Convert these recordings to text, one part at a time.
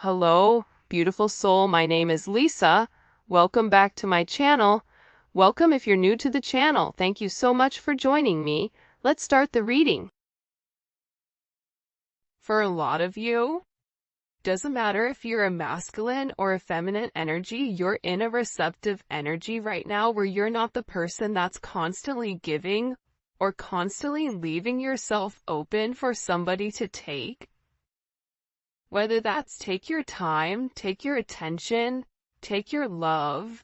Hello, beautiful soul. My name is Lisa. Welcome back to my channel. Welcome if you're new to the channel. Thank you so much for joining me. Let's start the reading. For a lot of you, doesn't matter if you're a masculine or a feminine energy, you're in a receptive energy right now where you're not the person that's constantly giving or constantly leaving yourself open for somebody to take. Whether that's take your time, take your attention, take your love,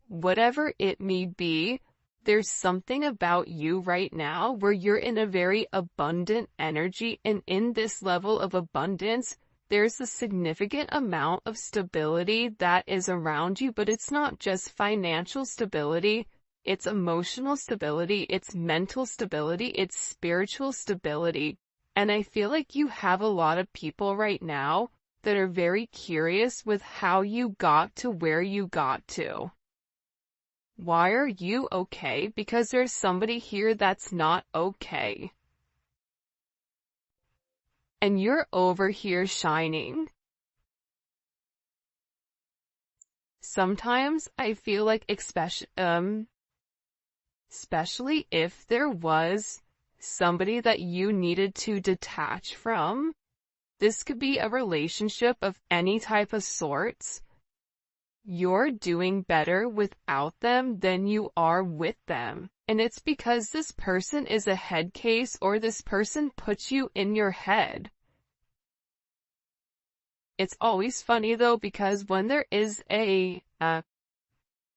whatever it may be, there's something about you right now where you're in a very abundant energy, and in this level of abundance, there's a significant amount of stability that is around you, but it's not just financial stability, it's emotional stability, it's mental stability, it's spiritual stability. And I feel like you have a lot of people right now that are very curious with how you got to where you got to. Why are you okay? Because there's somebody here that's not okay. And you're over here shining. Sometimes I feel like especially if there was somebody that you needed to detach from. This could be a relationship of any type of sorts. You're doing better without them than you are with them. And it's because this person is a head case, or this person puts you in your head. It's always funny though, because when there is a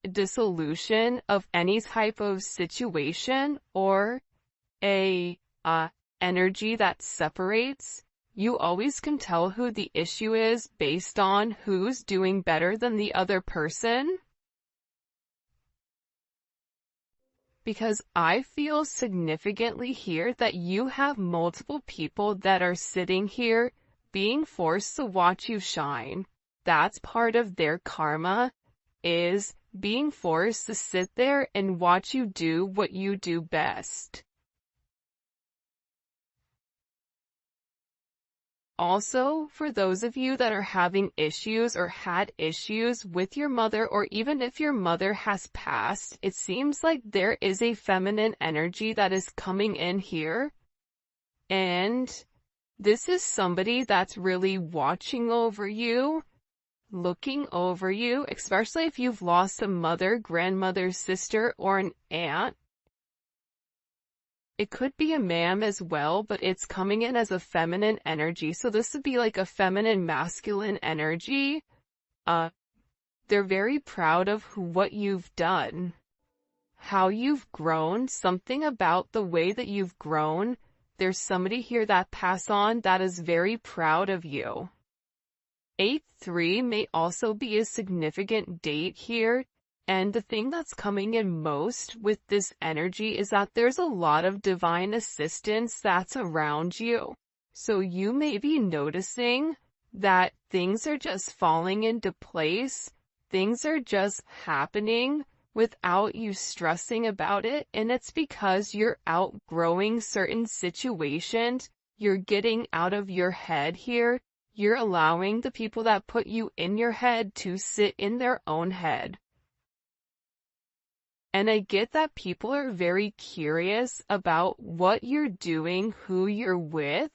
dissolution of any type of situation or a energy that separates, you always can tell who the issue is based on who's doing better than the other person. Because I feel significantly here that you have multiple people that are sitting here being forced to watch you shine. That's part of their karma, is being forced to sit there and watch you do what you do best. Also, for those of you that are having issues or had issues with your mother, or even if your mother has passed, it seems like there is a feminine energy that is coming in here. And this is somebody that's really watching over you, looking over you, especially if you've lost a mother, grandmother, sister, or an aunt. It could be a ma'am as well, but it's coming in as a feminine energy. So this would be like a feminine masculine energy. They're very proud of what you've done, how you've grown, something about the way that you've grown. There's somebody here that passed on that is very proud of you. 8-3 may also be a significant date here. And the thing that's coming in most with this energy is that there's a lot of divine assistance that's around you. So you may be noticing that things are just falling into place. Things are just happening without you stressing about it. And it's because you're outgrowing certain situations. You're getting out of your head here. You're allowing the people that put you in your head to sit in their own head. And I get that people are very curious about what you're doing, who you're with.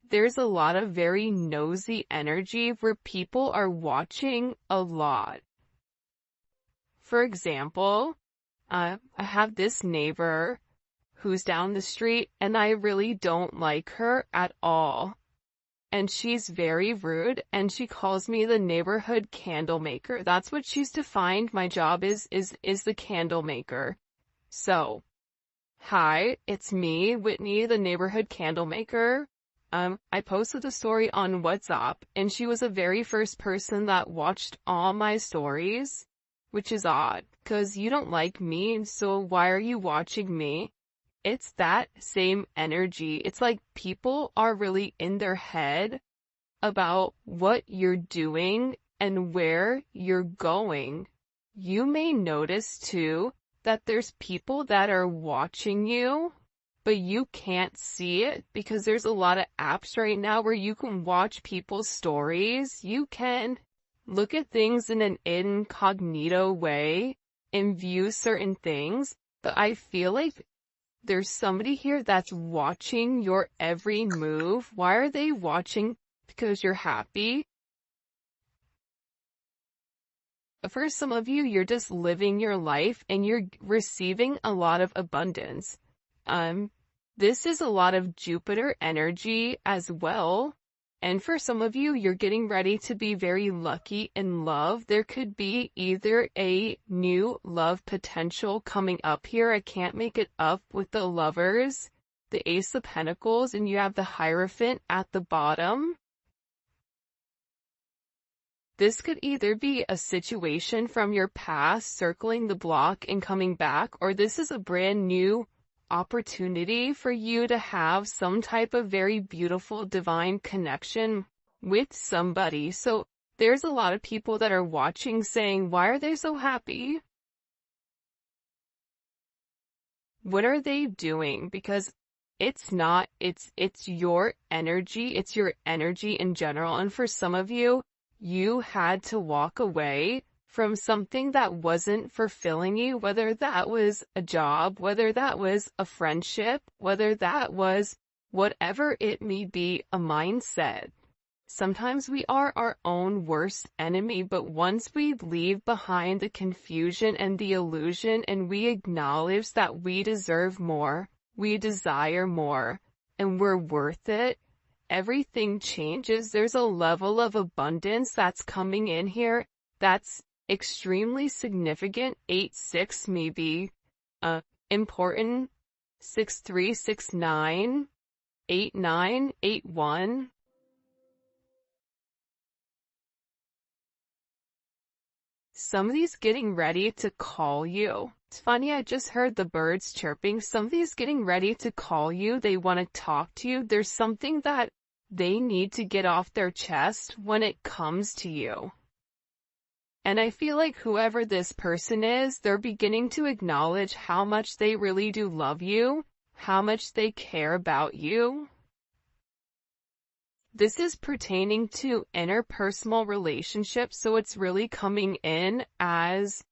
There's a lot of very nosy energy where people are watching a lot. For example, I have this neighbor who's down the street, and I really don't like her at all. And she's very rude, and she calls me the neighborhood candle maker. That's what she's defined my job is the candle maker. So, hi, it's me, Whitney, the neighborhood candle maker. I posted a story on WhatsApp, and she was the very first person that watched all my stories, which is odd, because you don't like me, so why are you watching me? It's that same energy. It's like people are really in their head about what you're doing and where you're going. You may notice too that there's people that are watching you, but you can't see it because there's a lot of apps right now where you can watch people's stories. You can look at things in an incognito way and view certain things, but I feel like there's somebody here that's watching your every move. Why are they watching? Because you're happy. For some of you, you're just living your life and you're receiving a lot of abundance. This is a lot of Jupiter energy as well. And for some of you, you're getting ready to be very lucky in love. There could be either a new love potential coming up here. I can't make it up with the Lovers, the Ace of Pentacles, and you have the Hierophant at the bottom. This could either be a situation from your past circling the block and coming back, or this is a brand new opportunity for you to have some type of very beautiful divine connection with somebody. So there's a lot of people that are watching saying, why are they so happy? What are they doing? Because it's not, it's your energy. It's your energy in general. And for some of you, you had to walk away from something that wasn't fulfilling you, whether that was a job, whether that was a friendship, whether that was whatever it may be, a mindset. Sometimes we are our own worst enemy, but once we leave behind the confusion and the illusion and we acknowledge that we deserve more, we desire more, and we're worth it, everything changes. There's a level of abundance that's coming in here that's extremely significant. 8-6 may be important. 6-3, 6-9, 8-9, 8-1. Somebody's getting ready to call you. It's funny, I just heard the birds chirping. Somebody's getting ready to call you. They want to talk to you. There's something that they need to get off their chest when it comes to you. And I feel like whoever this person is, they're beginning to acknowledge how much they really do love you, how much they care about you. This is pertaining to interpersonal relationships, so it's really coming in as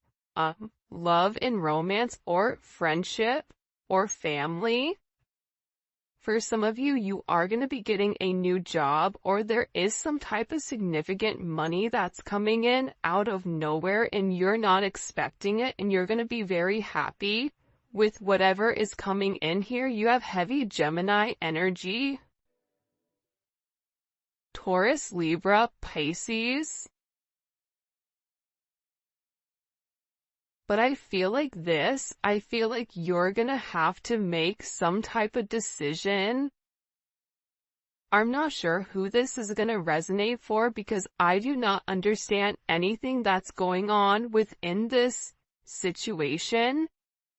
love and romance or friendship or family. For some of you, you are going to be getting a new job, or there is some type of significant money that's coming in out of nowhere and you're not expecting it, and you're going to be very happy with whatever is coming in here. You have heavy Gemini energy. Taurus, Libra, Pisces. But I feel like you're gonna have to make some type of decision. I'm not sure who this is gonna resonate for because I do not understand anything that's going on within this situation.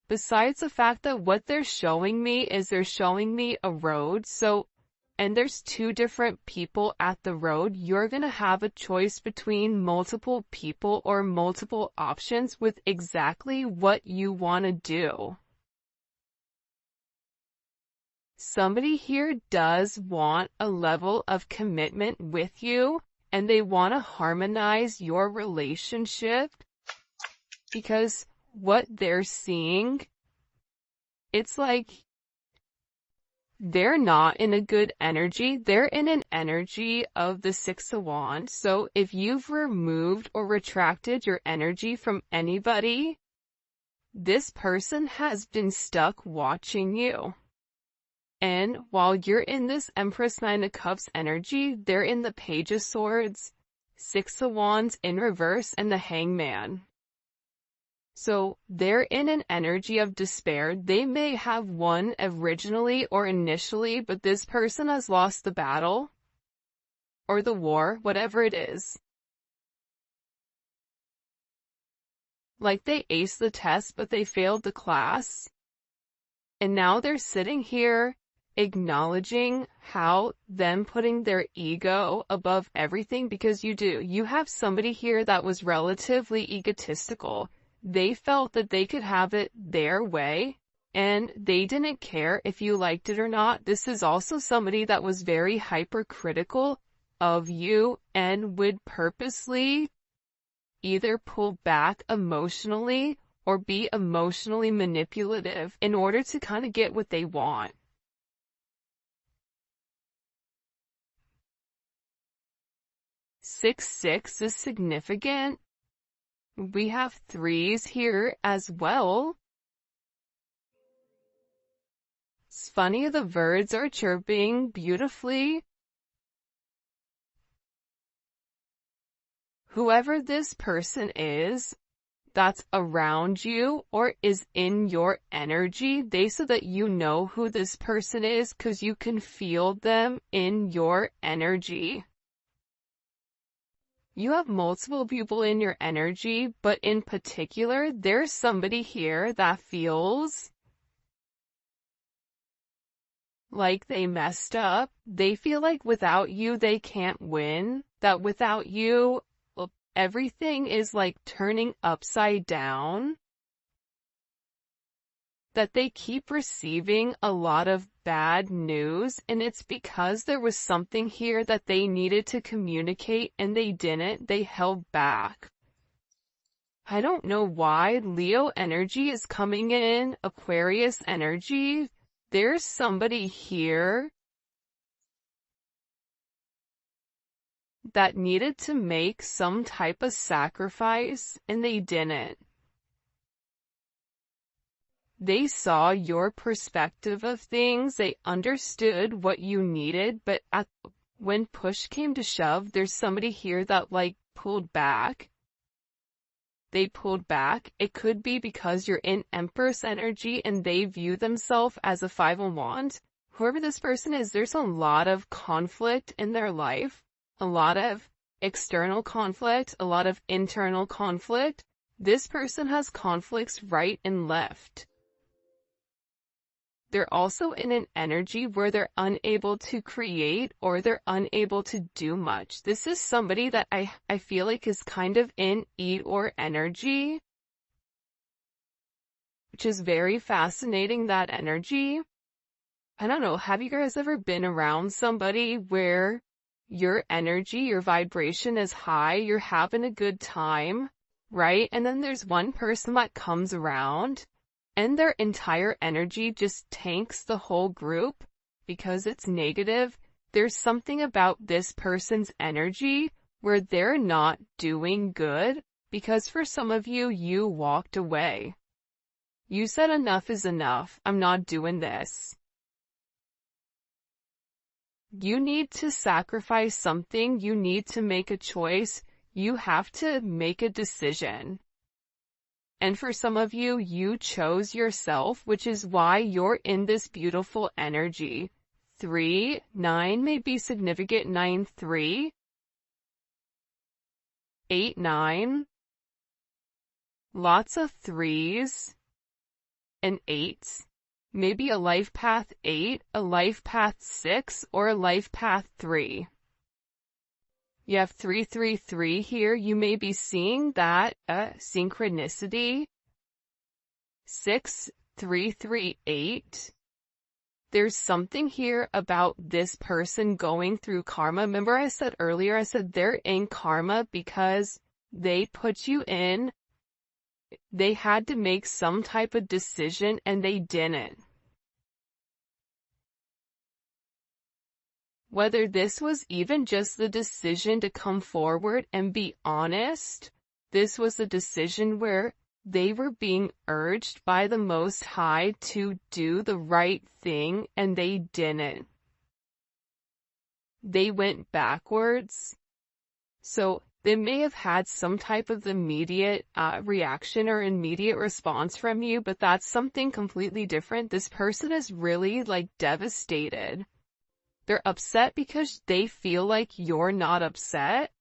Besides the fact that what they're showing me is they're showing me a road. And there's two different people at the road. You're going to have a choice between multiple people or multiple options with exactly what you want to do. Somebody here does want a level of commitment with you, and they want to harmonize your relationship because what they're seeing, it's like they're not in a good energy. They're in an energy of the Six of Wands. So if you've removed or retracted your energy from anybody, this person has been stuck watching you. And while you're in this Empress, Nine of Cups energy, they're in the Page of Swords, Six of Wands in reverse, and the Hangman. So they're in an energy of despair. They may have won originally or initially, but this person has lost the battle or the war, whatever it is. Like they aced the test, but they failed the class. And now they're sitting here acknowledging how them putting their ego above everything, because you have somebody here that was relatively egotistical. They felt that they could have it their way. and they didn't care if you liked it or not. This is also somebody that was very hypercritical of you and would purposely either pull back emotionally or be emotionally manipulative in order to kind of get what they want. Six is significant. We have threes here as well. It's funny, the birds are chirping beautifully. Whoever this person is that's around you or is in your energy, so that you know who this person is because you can feel them in your energy. You have multiple people in your energy, but in particular, there's somebody here that feels like they messed up. They feel like without you, they can't win. That without you, everything is like turning upside down. That they keep receiving a lot of bad news, and it's because there was something here that they needed to communicate and they didn't. They held back. I don't know why Leo energy is coming in, Aquarius energy. There's somebody here that needed to make some type of sacrifice and they didn't. They saw your perspective of things, they understood what you needed, but when push came to shove, there's somebody here that like pulled back. They pulled back. It could be because you're in Empress energy and they view themselves as a Five of Wands. Whoever this person is, there's a lot of conflict in their life, a lot of external conflict, a lot of internal conflict. This person has conflicts right and left. They're also in an energy where they're unable to create or they're unable to do much. This is somebody that I feel like is kind of in Eeyore energy, which is very fascinating, that energy. I don't know, have you guys ever been around somebody where your energy, your vibration is high, you're having a good time, right? And then there's one person that comes around and their entire energy just tanks the whole group because it's negative. There's something about this person's energy where they're not doing good because for some of you, you walked away. You said enough is enough. I'm not doing this. You need to sacrifice something. You need to make a choice. You have to make a decision. And for some of you, you chose yourself, which is why you're in this beautiful energy. 3, 9 may be significant. 9, 3, 8, 9. Lots of 3s and 8s. Maybe a life path 8, a life path 6, or a life path 3. You have 333 here. You may be seeing that synchronicity. 6338. There's something here about this person going through karma. Remember I said earlier, I said they're in karma because they put you in. They had to make some type of decision and they didn't. Whether this was even just the decision to come forward and be honest, this was a decision where they were being urged by the Most High to do the right thing and they didn't. They went backwards. So they may have had some type of immediate reaction or immediate response from you, but that's something completely different. This person is really like devastated. They're upset because they feel like you're not upset.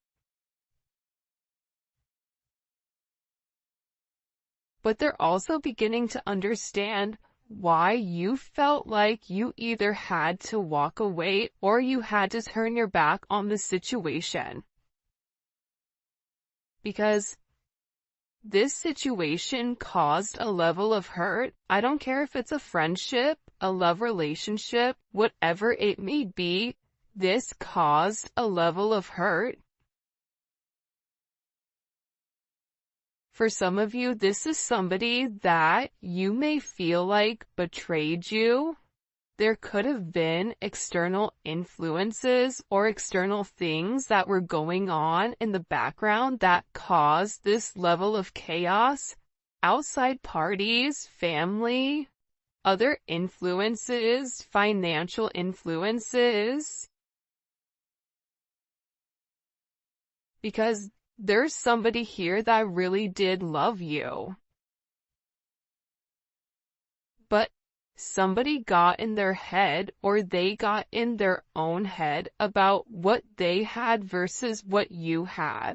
But they're also beginning to understand why you felt like you either had to walk away or you had to turn your back on the situation. Because This situation caused a level of hurt. I don't care if it's a friendship, a love relationship, whatever it may be, this caused a level of hurt. For some of you, this is somebody that you may feel like betrayed you. There could have been external influences or external things that were going on in the background that caused this level of chaos. Outside parties, family, other influences, financial influences. Because there's somebody here that really did love you. But somebody got in their head, or they got in their own head about what they had versus what you had.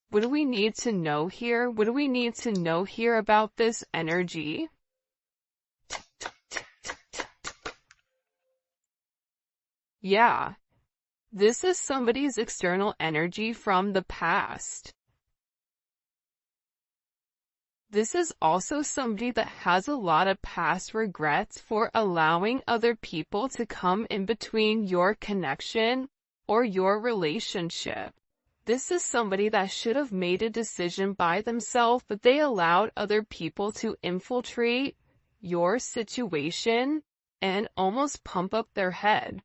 What do we need to know here? What do we need to know here about this energy? Yeah, this is somebody's external energy from the past. This is also somebody that has a lot of past regrets for allowing other people to come in between your connection or your relationship. This is somebody that should have made a decision by themselves, but they allowed other people to infiltrate your situation and almost pump up their head.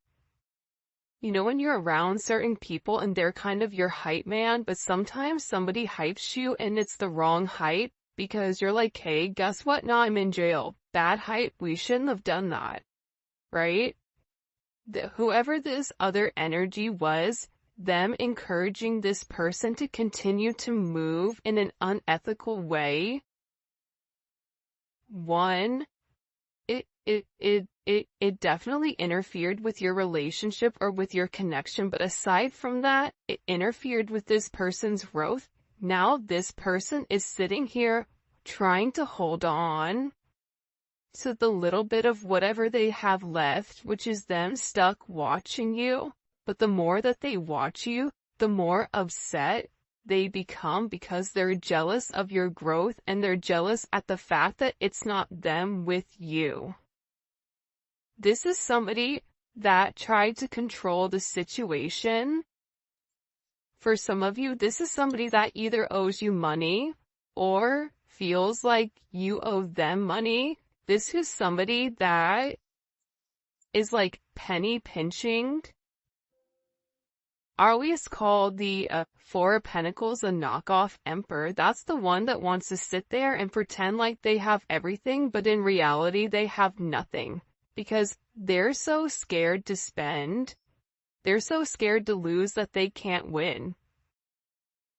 You know, when you're around certain people and they're kind of your hype man, but sometimes somebody hypes you and it's the wrong hype. Because you're like, hey, guess what? Now I'm in jail. Bad hype. We shouldn't have done that. Right? Whoever this other energy was, them encouraging this person to continue to move in an unethical way. One, it definitely interfered with your relationship or with your connection. But aside from that, it interfered with this person's growth. Now this person is sitting here trying to hold on to the little bit of whatever they have left, which is them stuck watching you. But the more that they watch you, the more upset they become because they're jealous of your growth and they're jealous at the fact that it's not them with you. This is somebody that tried to control the situation. For some of you, this is somebody that either owes you money or feels like you owe them money. This is somebody that is like penny pinching. I always call the Four of Pentacles a knockoff emperor. That's the one that wants to sit there and pretend like they have everything, but in reality they have nothing. Because they're so scared to spend. They're so scared to lose that they can't win.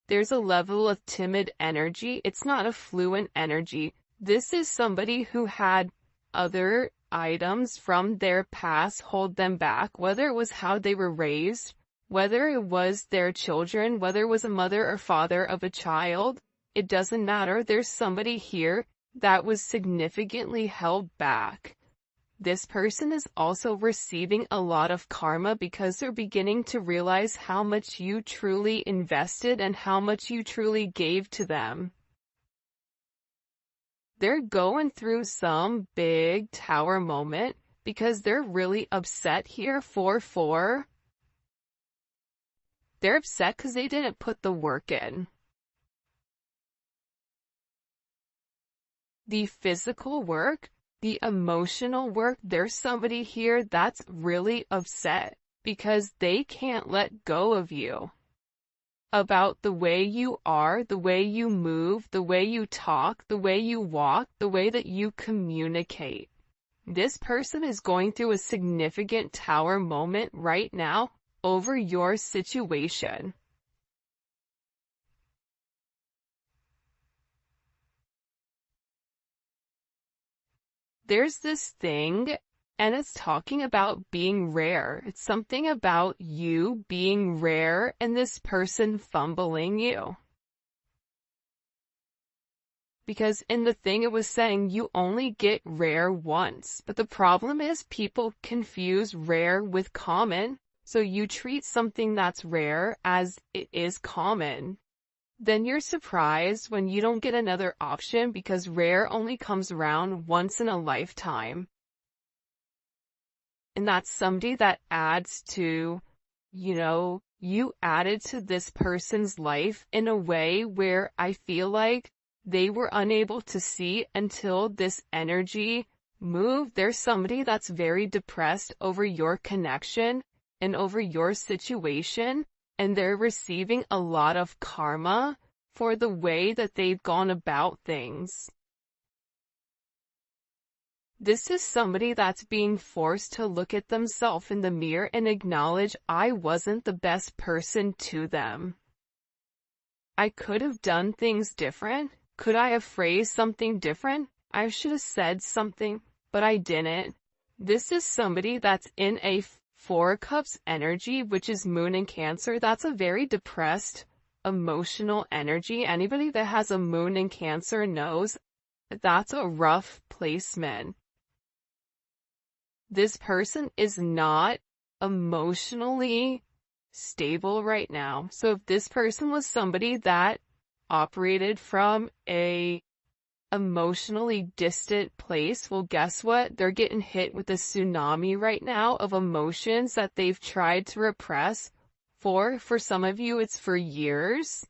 There's a level of timid energy. It's not a fluent energy. This is somebody who had other items from their past hold them back, whether it was how they were raised, whether it was their children, whether it was a mother or father of a child. It doesn't matter. There's somebody here that was significantly held back. This person is also receiving a lot of karma because they're beginning to realize how much you truly invested and how much you truly gave to them. They're going through some big tower moment because they're really upset here. 4-4. They're upset because they didn't put the work in. The physical work, the emotional work, there's somebody here that's really upset because they can't let go of you. About the way you are, the way you move, the way you talk, the way you walk, the way that you communicate. This person is going through a significant tower moment right now over your situation. There's this thing, and it's talking about being rare. It's something about you being rare and this person fumbling you. Because in the thing it was saying you only get rare once. But the problem is people confuse rare with common. So you treat something that's rare as it is common. then you're surprised when you don't get another option, because rare only comes around once in a lifetime. And that's somebody that adds to, you added to this person's life in a way where I feel like they were unable to see until this energy moved. There's somebody that's very depressed over your connection and over your situation, and they're receiving a lot of karma for the way that they've gone about things. This is somebody that's being forced to look at themselves in the mirror and acknowledge, I wasn't the best person to them. I could have done things different. Could I have phrased something different? I should have said something, but I didn't. This is somebody that's in a Four of Cups energy, which is Moon in Cancer. That's a very depressed, emotional energy. Anybody that has a Moon in Cancer knows that's a rough placement. This person is not emotionally stable right now. So if this person was somebody that operated from a emotionally distant place, well, guess what? They're getting hit with a tsunami right now of emotions that they've tried to repress for some of you, it's for years.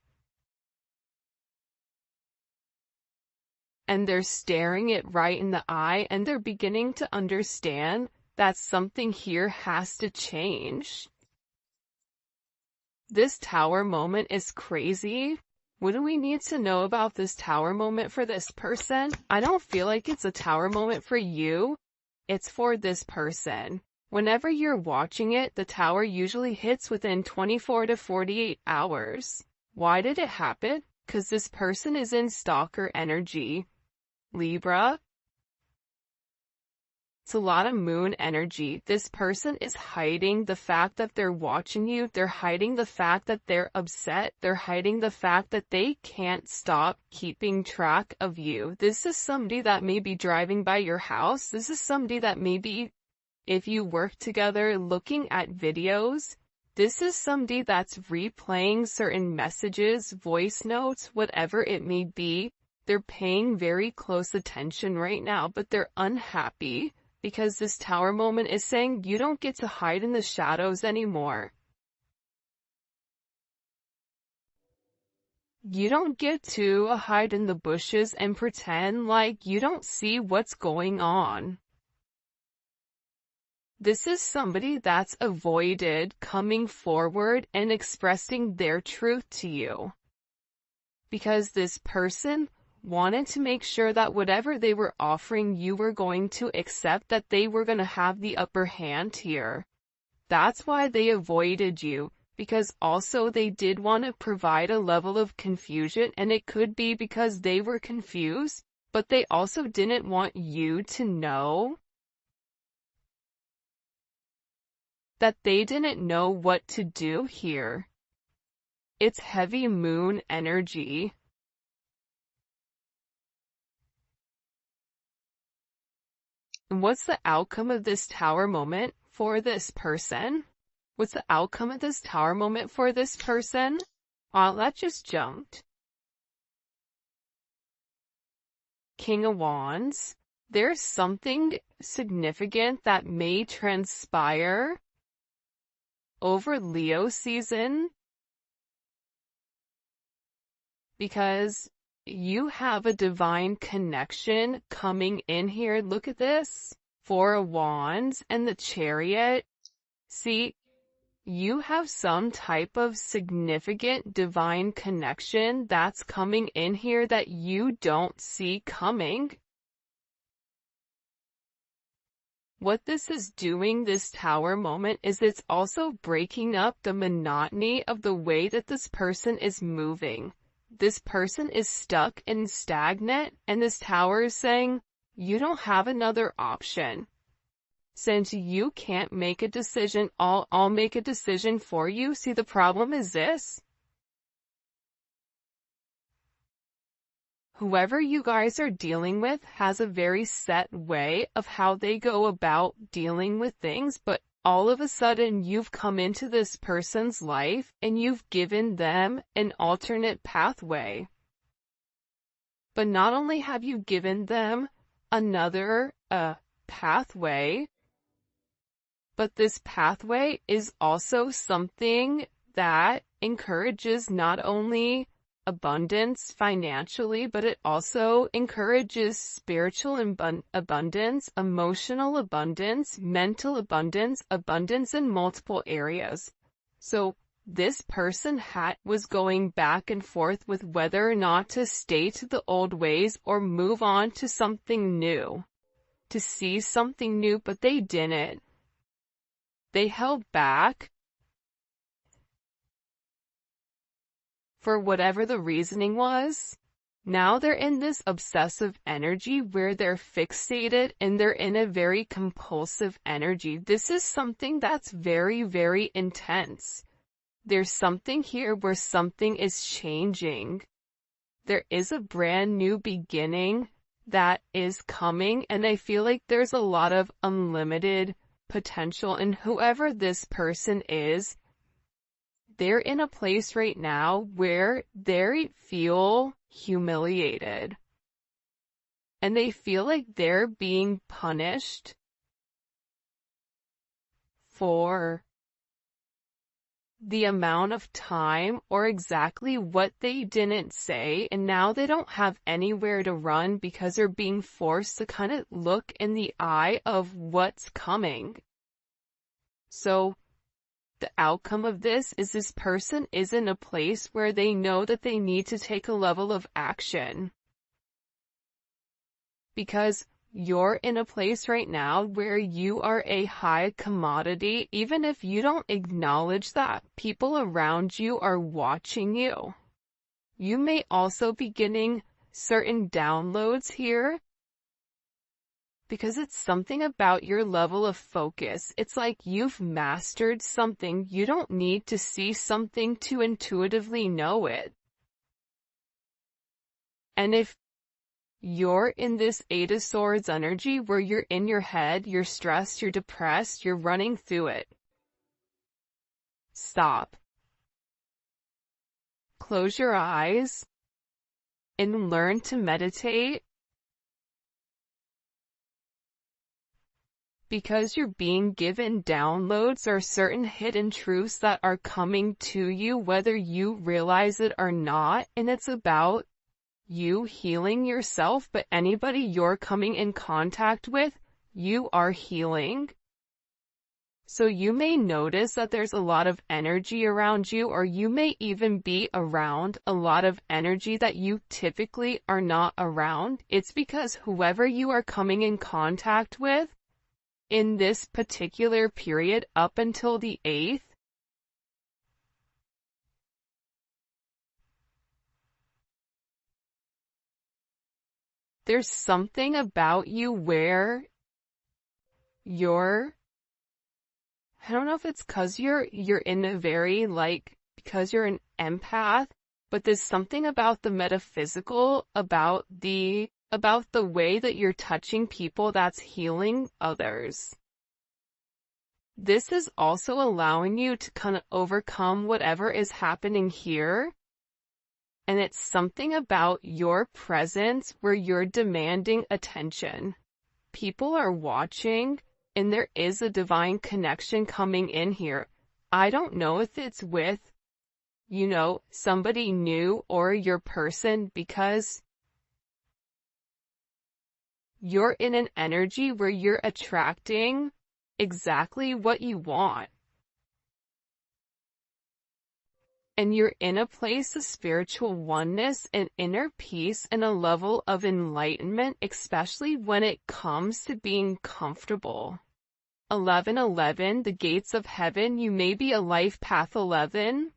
And they're staring it right in the eye, and they're beginning to understand that something here has to change. This Tower moment is crazy. What do we need to know about this Tower moment for this person? I don't feel like it's a Tower moment for you. It's for this person. Whenever you're watching it, the Tower usually hits within 24 to 48 hours. Why did it happen? Because this person is in stalker energy. Libra. It's a lot of moon energy. This person is hiding the fact that they're watching you. They're hiding the fact that they're upset. They're hiding the fact that they can't stop keeping track of you. This is somebody that may be driving by your house. This is somebody that maybe, if you work together, looking at videos. This is somebody that's replaying certain messages, voice notes, whatever it may be. They're paying very close attention right now, but they're unhappy because this Tower moment is saying you don't get to hide in the shadows anymore. You don't get to hide in the bushes and pretend like you don't see what's going on. This is somebody that's avoided coming forward and expressing their truth to you. Because this person wanted to make sure that whatever they were offering you were going to accept, that they were going to have the upper hand here. That's why they avoided you, because also they did want to provide a level of confusion, and it could be because they were confused, but they also didn't want you to know that they didn't know what to do here. It's heavy moon energy. And what's the outcome of this Tower moment for this person? What's the outcome of this Tower moment for this person? That just jumped. King of Wands. There's something significant that may transpire over Leo season, because you have a divine connection coming in here. Look at this. Four of Wands and the Chariot. See, you have some type of significant divine connection that's coming in here that you don't see coming. What this is doing, this Tower moment, is it's also breaking up the monotony of the way that this person is moving. This person is stuck and stagnant, and this Tower is saying, you don't have another option. Since you can't make a decision, I'll make a decision for you. See, the problem is this. Whoever you guys are dealing with has a very set way of how they go about dealing with things, but all of a sudden you've come into this person's life and you've given them an alternate pathway. But not only have you given them another pathway, but this pathway is also something that encourages not only abundance financially, but it also encourages spiritual abundance, emotional abundance, mental abundance, abundance in multiple areas. So this person was going back and forth with whether or not to stay to the old ways or move on to something new, to see something new, but they didn't. They held back for whatever the reasoning was. Now they're in this obsessive energy where they're fixated and they're in a very compulsive energy. This is something that's very, very intense. There's something here where something is changing. There is a brand new beginning that is coming, and I feel like there's a lot of unlimited potential in whoever this person is. They're in a place right now where they feel humiliated. And they feel like they're being punished for the amount of time or exactly what they didn't say, and now they don't have anywhere to run because they're being forced to kind of look in the eye of what's coming. So the outcome of this person is in a place where they know that they need to take a level of action. Because you're in a place right now where you are a high commodity. Even if you don't acknowledge that, people around you are watching you. You may also be getting certain downloads here, because it's something about your level of focus. It's like you've mastered something. You don't need to see something to intuitively know it. And if you're in this Eight of Swords energy where you're in your head, you're stressed, you're depressed, you're running through it, stop. Close your eyes and learn to meditate. Because you're being given downloads or certain hidden truths that are coming to you, whether you realize it or not, and it's about you healing yourself, but anybody you're coming in contact with, you are healing. So you may notice that there's a lot of energy around you, or you may even be around a lot of energy that you typically are not around. It's because whoever you are coming in contact with in this particular period up until the 8th, there's something about you where I don't know if it's because you're in a very, because you're an empath, but there's something about the metaphysical, about the way that you're touching people that's healing others. This is also allowing you to kind of overcome whatever is happening here. And it's something about your presence where you're demanding attention. People are watching, and there is a divine connection coming in here. I don't know if it's with, somebody new or your person, because you're in an energy where you're attracting exactly what you want. And you're in a place of spiritual oneness and inner peace and a level of enlightenment, especially when it comes to being comfortable. 1111, the gates of heaven. You may be a life path 11.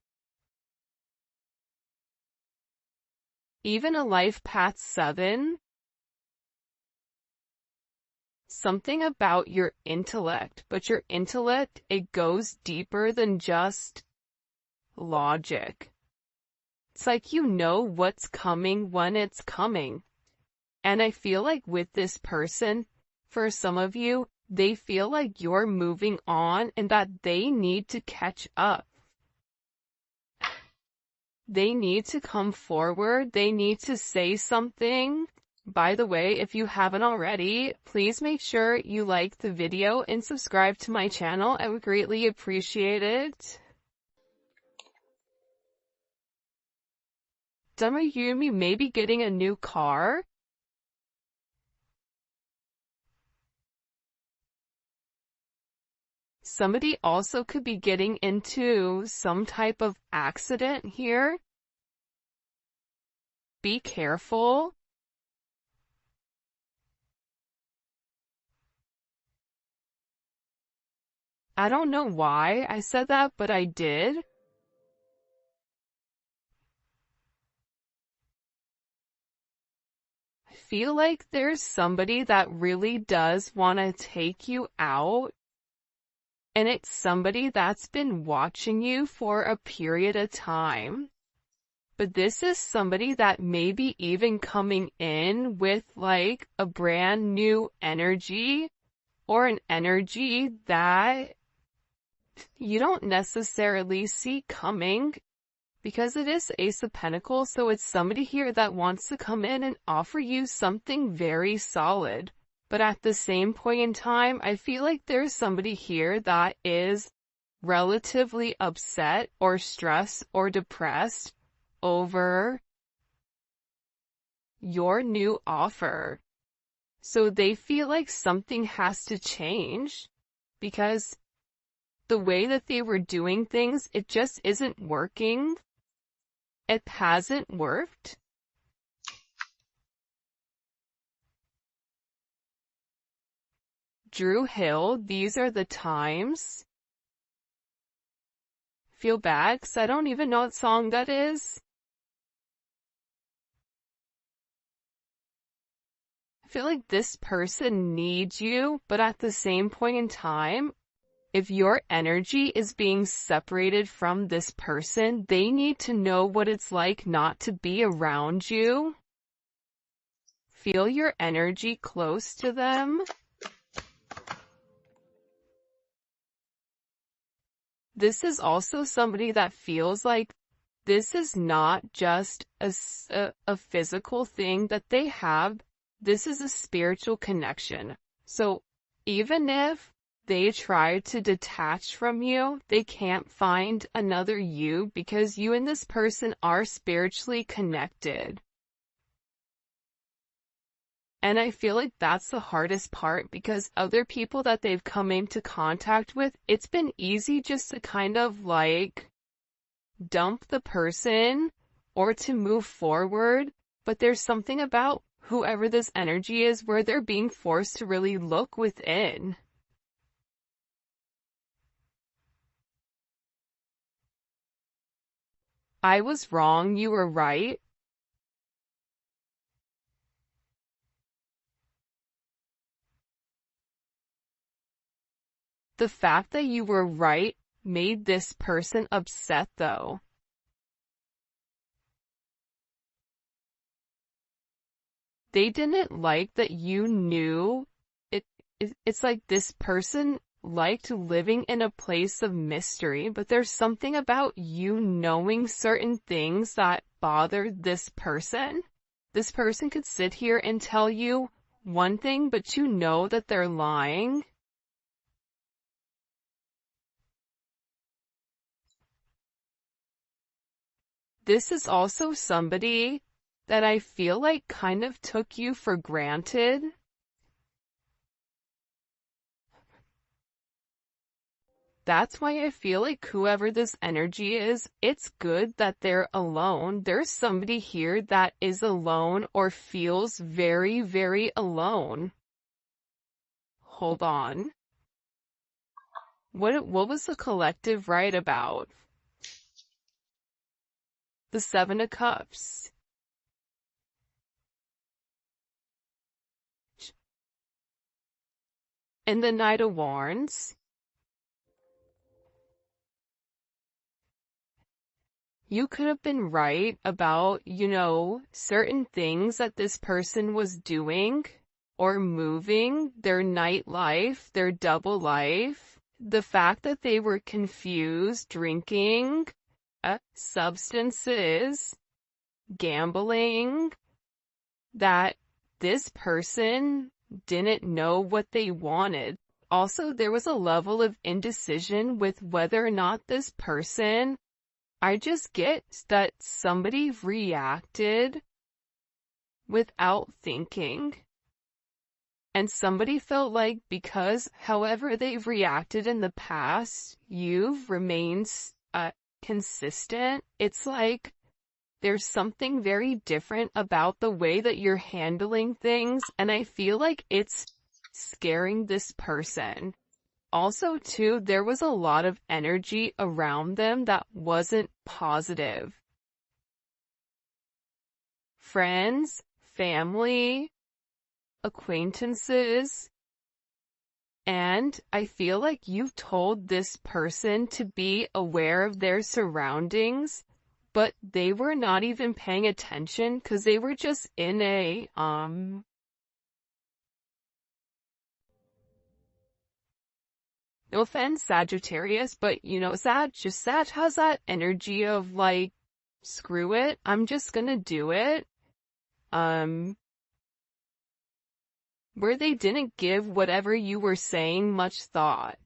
Even a life path 7. Something about your intellect, but your intellect, it goes deeper than just logic. It's like you know what's coming when it's coming. And I feel like with this person, for some of you, they feel like you're moving on and that they need to catch up. They need to come forward. They need to say something. By the way, if you haven't already, please make sure you like the video and subscribe to my channel. I would greatly appreciate it. Some of you may be getting a new car. Somebody also could be getting into some type of accident here. Be careful. I don't know why I said that, but I did. I feel like there's somebody that really does want to take you out. And it's somebody that's been watching you for a period of time. But this is somebody that may be even coming in with like a brand new energy or an energy that you don't necessarily see coming because it is Ace of Pentacles. So it's somebody here that wants to come in and offer you something very solid. But at the same point in time, I feel like there's somebody here that is relatively upset or stressed or depressed over your new offer. So they feel like something has to change because the way that they were doing things, it just isn't working. It hasn't worked. Drew Hill, these are the times. Feel bad because I don't even know what song that is. I feel like this person needs you, but at the same point in time, if your energy is being separated from this person, they need to know what it's like not to be around you. Feel your energy close to them. This is also somebody that feels like this is not just a physical thing that they have. This is a spiritual connection. So even if they try to detach from you, they can't find another you because you and this person are spiritually connected. And I feel like that's the hardest part because other people that they've come into contact with, it's been easy just to kind of like dump the person or to move forward. But there's something about whoever this energy is where they're being forced to really look within. I was wrong, you were right. The fact that you were right made this person upset though. They didn't like that you knew it. It's like this person liked living in a place of mystery, but there's something about you knowing certain things that bothered this person. This person could sit here and tell you one thing, but you know that they're lying. This is also somebody that I feel like kind of took you for granted. That's why I feel like whoever this energy is, it's good that they're alone. There's somebody here that is alone or feels very, very alone. Hold on. What was the collective right about? The Seven of Cups. And the Knight of Wands. You could have been right about, certain things that this person was doing, or moving, their nightlife, their double life, the fact that they were confused, drinking, substances, gambling, that this person didn't know what they wanted. Also, there was a level of indecision with whether or not this person, I just get that somebody reacted without thinking. And somebody felt like because however they've reacted in the past, you've remained consistent. It's like there's something very different about the way that you're handling things, and I feel like it's scaring this person. Also, too, there was a lot of energy around them that wasn't positive. Friends, family, acquaintances, and I feel like you've told this person to be aware of their surroundings, but they were not even paying attention because they were just in a, no offense, Sagittarius, but you know, Sag has that energy of like, screw it, I'm just gonna do it. Where they didn't give whatever you were saying much thought.